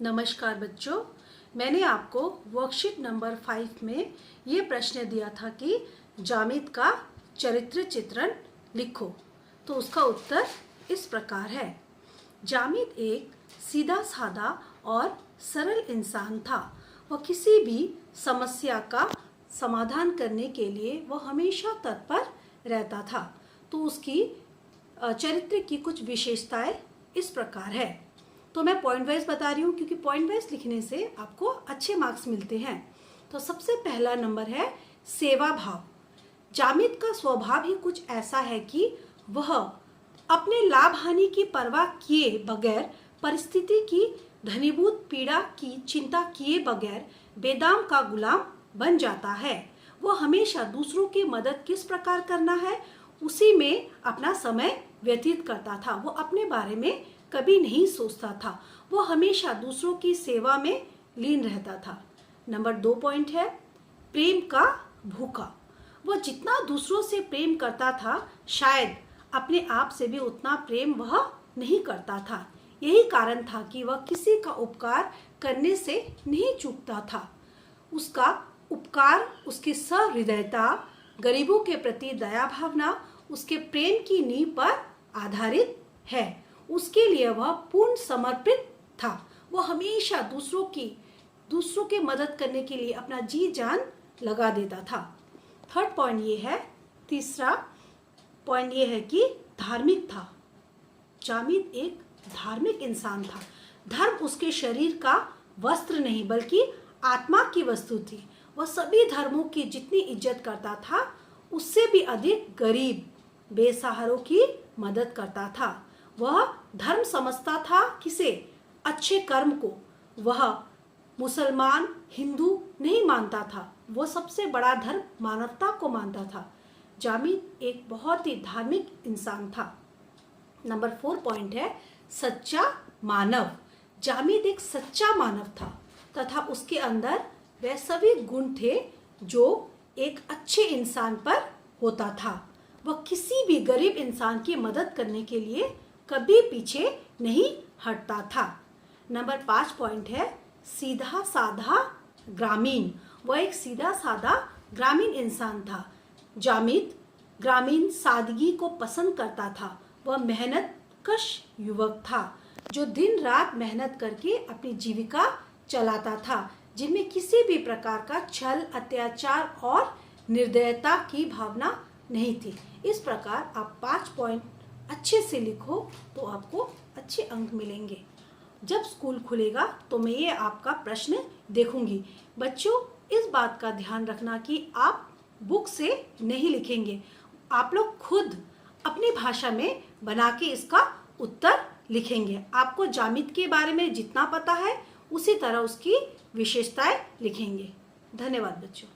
नमस्कार बच्चों, मैंने आपको वर्कशीट नंबर 5 में ये प्रश्न दिया था कि जामिद का चरित्र चित्रण लिखो। तो उसका उत्तर इस प्रकार है। जामिद एक सीधा साधा और सरल इंसान था। वह किसी भी समस्या का समाधान करने के लिए वह हमेशा तत्पर रहता था। तो उसकी चरित्र की कुछ विशेषताएं इस प्रकार है। तो मैं पॉइंट वाइज बता रही हूँ क्योंकि पॉइंट वाइज लिखने से आपको अच्छे मार्क्स मिलते हैं। तो सबसे पहला नंबर है सेवा भाव। जामिद का स्वभाव ही कुछ ऐसा है कि वह अपने लाभ हानि की परवाह किए बगैर, परिस्थिति की घनीभूत पीड़ा की चिंता किए बगैर बेदाम का गुलाम बन जाता है। वह हमेशा दूसरों की मदद किस प्रकार करना है उसी में अपना समय व्यतीत करता था। वो अपने बारे में कभी नहीं सोचता था। वो हमेशा दूसरों की सेवा में लीन रहता था। नंबर 2 पॉइंट है प्रेम का भूखा। वह जितना दूसरों से प्रेम करता था, शायद अपने आप से भी उतना प्रेम वह नहीं करता था। यही कारण था कि वह किसी का उपकार करने से नहीं चूकता था। उसका उपकार, उसकी सहृदयता, गरीबों के प्रति दया भावना उसके प्रेम की नींव पर आधारित है। उसके लिए वह पूर्ण समर्पित था। वह हमेशा दूसरों के मदद करने के लिए अपना जी जान लगा देता था। थर्ड पॉइंट ये है, तीसरा पॉइंट ये है कि धार्मिक था। जामिद एक धार्मिक इंसान था। धर्म उसके शरीर का वस्त्र नहीं बल्कि आत्मा की वस्तु थी। वह सभी धर्मों की जितनी इज्जत करता था उससे भी अधिक गरीब बेसहारों की मदद करता था। वह धर्म समझता था किसे? अच्छे कर्म को। वह मुसलमान हिंदू नहीं मानता था। वह सबसे बड़ा धर्म मानवता को मानता था। जामिद एक बहुत ही धार्मिक इंसान था। नंबर 4 पॉइंट है सच्चा मानव। जामिद एक सच्चा मानव था तथा उसके अंदर वह सभी गुण थे जो एक अच्छे इंसान पर होता था। वह किसी भी गरीब इंसान की मदद करने के लिए कभी पीछे नहीं हटता था। नंबर 5 पॉइंट है सीधा साधा ग्रामीण। वह एक सीधा साधा ग्रामीण इंसान था। जामिद ग्रामीण सादगी को पसंद करता था। वह मेहनत कश युवक था जो दिन रात मेहनत करके अपनी जीविका चलाता था, जिनमें किसी भी प्रकार का छल, अत्याचार और निर्दयता की भावना नहीं थी। इस प्रकार आप 5 पॉइंट अच्छे से लिखो तो आपको अच्छे अंक मिलेंगे। जब स्कूल खुलेगा तो मैं ये आपका प्रश्न देखूंगी। बच्चों, इस बात का ध्यान रखना कि आप बुक से नहीं लिखेंगे। आप लोग खुद अपनी भाषा में बना के इसका उत्तर लिखेंगे। आपको जामिद के बारे में जितना पता है उसी तरह उसकी विशेषताएं लिखेंगे। धन्यवाद बच्चों।